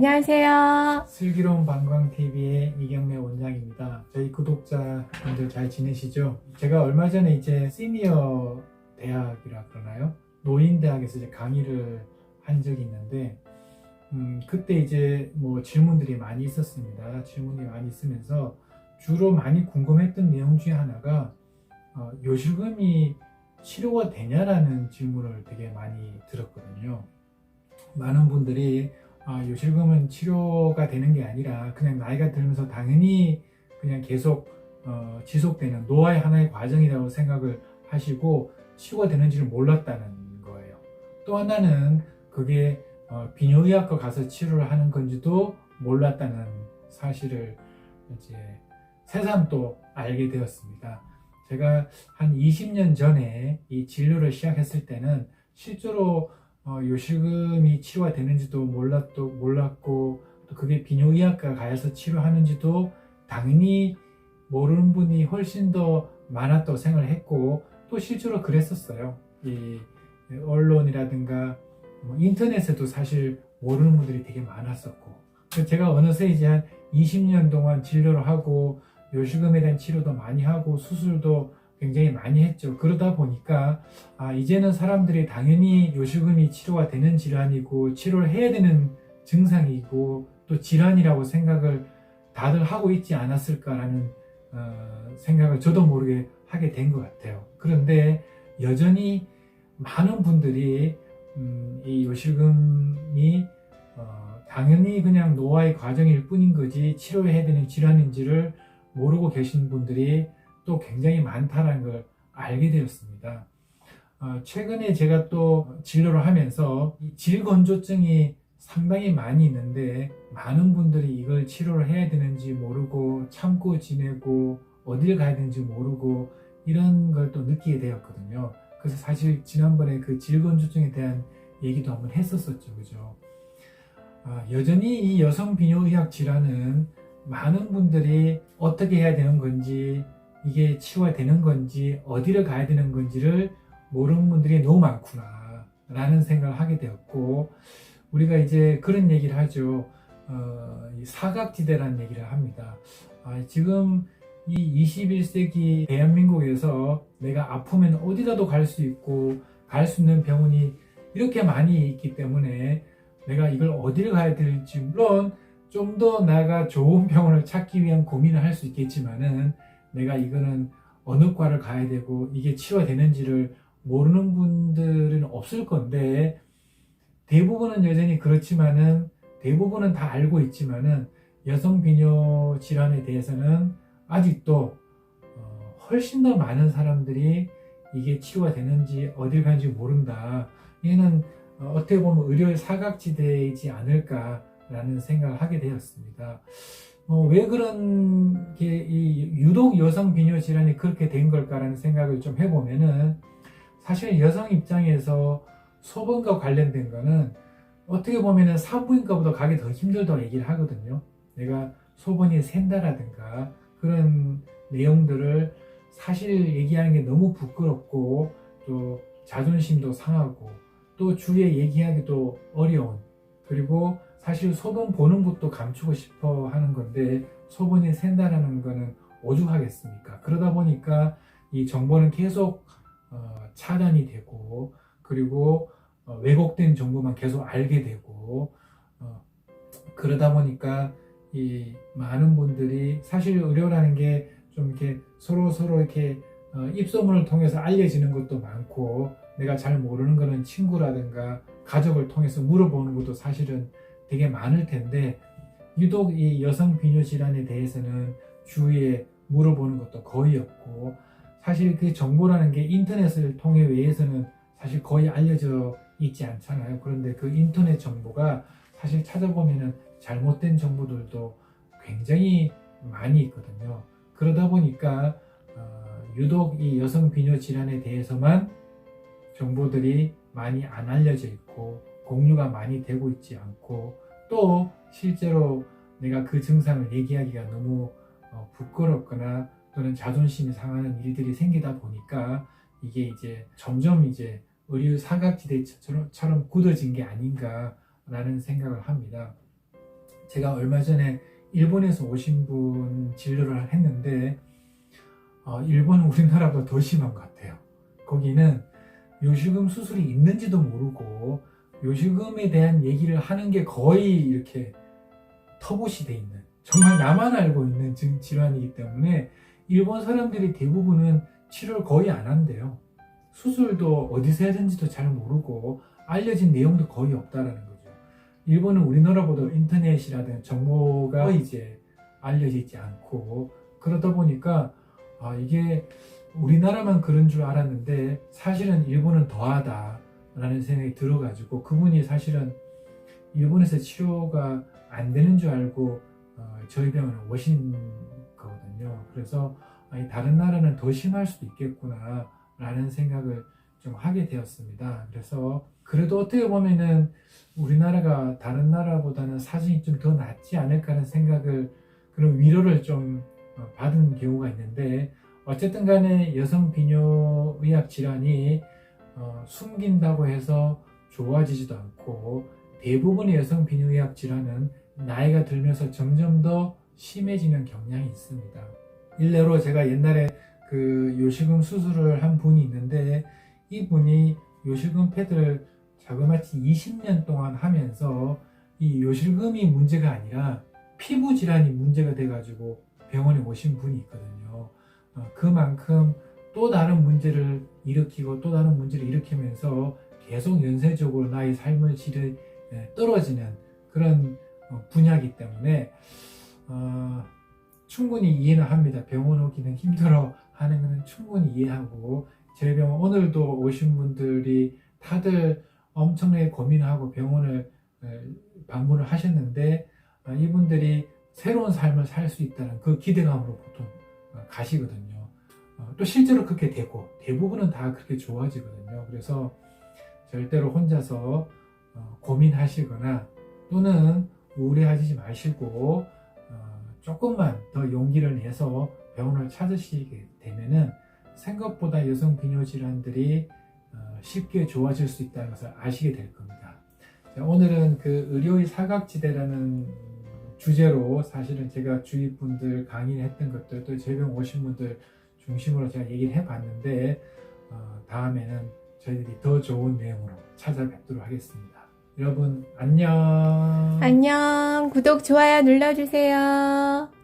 안녕하세요. 슬기로운 방광TV의 이경래 원장입니다. 저희 구독자분들 잘 지내시죠? 제가 얼마 전에 이제 시니어 대학이라 그러나요? 노인대학에서 이제 강의를 한 적이 있는데, 그때 이제 뭐 질문들이 많이 있었습니다. 질문이 많이 있으면서 주로 많이 궁금했던 내용 중에 하나가, 요실금이 치료가 되냐라는 질문을 되게 많이 들었거든요. 많은 분들이 요실금은 치료가 되는 게 아니라 그냥 나이가 들면서 당연히 그냥 계속 지속되는 노화의 하나의 과정이라고 생각을 하시고 치료가 되는지를 몰랐다는 거예요. 또 하나는 그게 비뇨의학과 가서 치료를 하는 건지도 몰랐다는 사실을 이제 새삼 또 알게 되었습니다. 제가 한 20년 전에 이 진료를 시작했을 때는 실제로 요실금이 치료가 되는지도 몰랐고 또 그게 비뇨의학과 가서 치료하는지도 당연히 모르는 분이 훨씬 더 많았다고 생각을 했고 또 실제로 그랬었어요. 이 언론이라든가 인터넷에도 사실 모르는 분들이 되게 많았었고 제가 어느새 이제 한 20년 동안 진료를 하고 요실금에 대한 치료도 많이 하고 수술도 굉장히 많이 했죠. 그러다 보니까 이제는 사람들이 당연히 요실금이 치료가 되는 질환이고 치료를 해야 되는 증상이고 또 질환이라고 생각을 다들 하고 있지 않았을까라는 생각을 저도 모르게 하게 된 것 같아요. 그런데 여전히 많은 분들이 이 요실금이 당연히 그냥 노화의 과정일 뿐인 거지 치료해야 되는 질환인지를 모르고 계신 분들이 또 굉장히 많다는 걸 알게 되었습니다. 최근에 제가 또 진료를 하면서 이 질건조증이 상당히 많이 있는데 많은 분들이 이걸 치료를 해야 되는지 모르고 참고 지내고 어딜 가야 되는지 모르고 이런 걸 또 느끼게 되었거든요. 그래서 사실 지난번에 그 질건조증에 대한 얘기도 한번 했었었죠. 그죠? 여전히 이 여성 비뇨의학 질환은 많은 분들이 어떻게 해야 되는 건지 이게 치료가 되는 건지 어디를 가야 되는 건지를 모르는 분들이 너무 많구나 라는 생각을 하게 되었고 우리가 이제 그런 얘기를 하죠. 사각지대라는 얘기를 합니다. 지금 이 21세기 대한민국에서 내가 아프면 어디라도 갈 수 있고 갈 수 있는 병원이 이렇게 많이 있기 때문에 내가 이걸 어디를 가야 될지 물론 좀 더 나아가 좋은 병원을 찾기 위한 고민을 할 수 있겠지만은 내가 이거는 어느 과를 가야 되고 이게 치료가 되는지를 모르는 분들은 없을 건데 대부분은 여전히 그렇지만은 대부분은 다 알고 있지만은 여성 비뇨 질환에 대해서는 아직도 훨씬 더 많은 사람들이 이게 치료가 되는지 어딜 가는지 모른다. 이는 어떻게 보면 의료의 사각지대이지 않을까라는 생각을 하게 되었습니다. 왜 그런 게 유독 여성 비뇨 질환이 그렇게 된 걸까라는 생각을 좀 해보면은 사실 여성 입장에서 소변과 관련된 거는 어떻게 보면은 산부인과보다 가기 더 힘들다고 얘기를 하거든요. 내가 소변이 샌다라든가 그런 내용들을 사실 얘기하는 게 너무 부끄럽고 또 자존심도 상하고 또 주위에 얘기하기도 어려운 그리고 사실 소변 보는 것도 감추고 싶어 하는 건데 소변이 샌다라는 거는 오죽하겠습니까? 그러다 보니까 이 정보는 계속 차단이 되고 그리고 왜곡된 정보만 계속 알게 되고 그러다 보니까 이 많은 분들이 사실 의료라는 게 좀 이렇게 서로 이렇게 입소문을 통해서 알려지는 것도 많고 내가 잘 모르는 거는 친구라든가 가족을 통해서 물어보는 것도 사실은 되게 많을 텐데 유독 이 여성 비뇨 질환에 대해서는 주위에 물어보는 것도 거의 없고 사실 그 정보라는 게 인터넷을 통해 외에서는 사실 거의 알려져 있지 않잖아요. 그런데 그 인터넷 정보가 사실 찾아보면은 잘못된 정보들도 굉장히 많이 있거든요. 그러다 보니까 유독 이 여성 비뇨 질환에 대해서만 정보들이 많이 안 알려져 있고 공유가 많이 되고 있지 않고 또 실제로 내가 그 증상을 얘기하기가 너무 부끄럽거나 또는 자존심이 상하는 일들이 생기다 보니까 이게 이제 점점 이제 의료 사각지대처럼 굳어진 게 아닌가라는 생각을 합니다. 제가 얼마 전에 일본에서 오신 분 진료를 했는데 일본은 우리나라보다 더 심한 것 같아요. 거기는 요실금 수술이 있는지도 모르고 요실금에 대한 얘기를 하는 게 거의 이렇게 터봇이 돼 있는, 정말 나만 알고 있는 질환이기 때문에 일본 사람들이 대부분은 치료를 거의 안 한대요. 수술도 어디서 해야 되는지도 잘 모르고 알려진 내용도 거의 없다라는 거죠. 일본은 우리나라보다 인터넷이라든 정보가 이제 알려져 있지 않고, 그러다 보니까 이게 우리나라만 그런 줄 알았는데 사실은 일본은 더하다라는 생각이 들어가지고, 그분이 사실은 일본에서 치료가 안 되는 줄 알고 저희 병원에 오신 거거든요. 그래서 다른 나라는 더 심할 수도 있겠구나 라는 생각을 좀 하게 되었습니다. 그래서 그래도 어떻게 보면은 우리나라가 다른 나라보다는 사정이 좀 더 낫지 않을까 하는 생각을, 그런 위로를 좀 받은 경우가 있는데, 어쨌든 간에 여성 비뇨의학 질환이 숨긴다고 해서 좋아지지도 않고, 대부분의 여성 비뇨의학 질환은 나이가 들면서 점점 더 심해지는 경향이 있습니다. 일례로 제가 옛날에 그 요실금 수술을 한 분이 있는데, 이분이 요실금 패드를 자그마치 20년 동안 하면서 이 요실금이 문제가 아니라 피부 질환이 문제가 돼가지고 병원에 오신 분이 있거든요. 그만큼 또 다른 문제를 일으키고 또 다른 문제를 일으키면서 계속 연쇄적으로 나의 삶의 질이 떨어지는 그런 분야이기 때문에 충분히 이해는 합니다. 병원 오기는 힘들어 하는 것은 충분히 이해하고, 저희 병원 오늘도 오신 분들이 다들 엄청나게 고민하고 병원을 방문을 하셨는데, 이분들이 새로운 삶을 살 수 있다는 그 기대감으로 보통 가시거든요. 또 실제로 그렇게 되고 대부분은 다 그렇게 좋아지거든요. 그래서 절대로 혼자서 고민하시거나 또는 우울해하지 마시고 조금만 더 용기를 내서 병원을 찾으시게 되면은 생각보다 여성 비뇨 질환들이 쉽게 좋아질 수 있다는 것을 아시게 될 겁니다. 자, 오늘은 그 의료의 사각지대라는 주제로 사실은 제가 주위 분들 강의했던 것들, 또 제 병 오신 분들 중심으로 제가 얘기를 해봤는데, 다음에는 저희들이 더 좋은 내용으로 찾아뵙도록 하겠습니다. 여러분 안녕. 안녕. 구독, 좋아요 눌러주세요.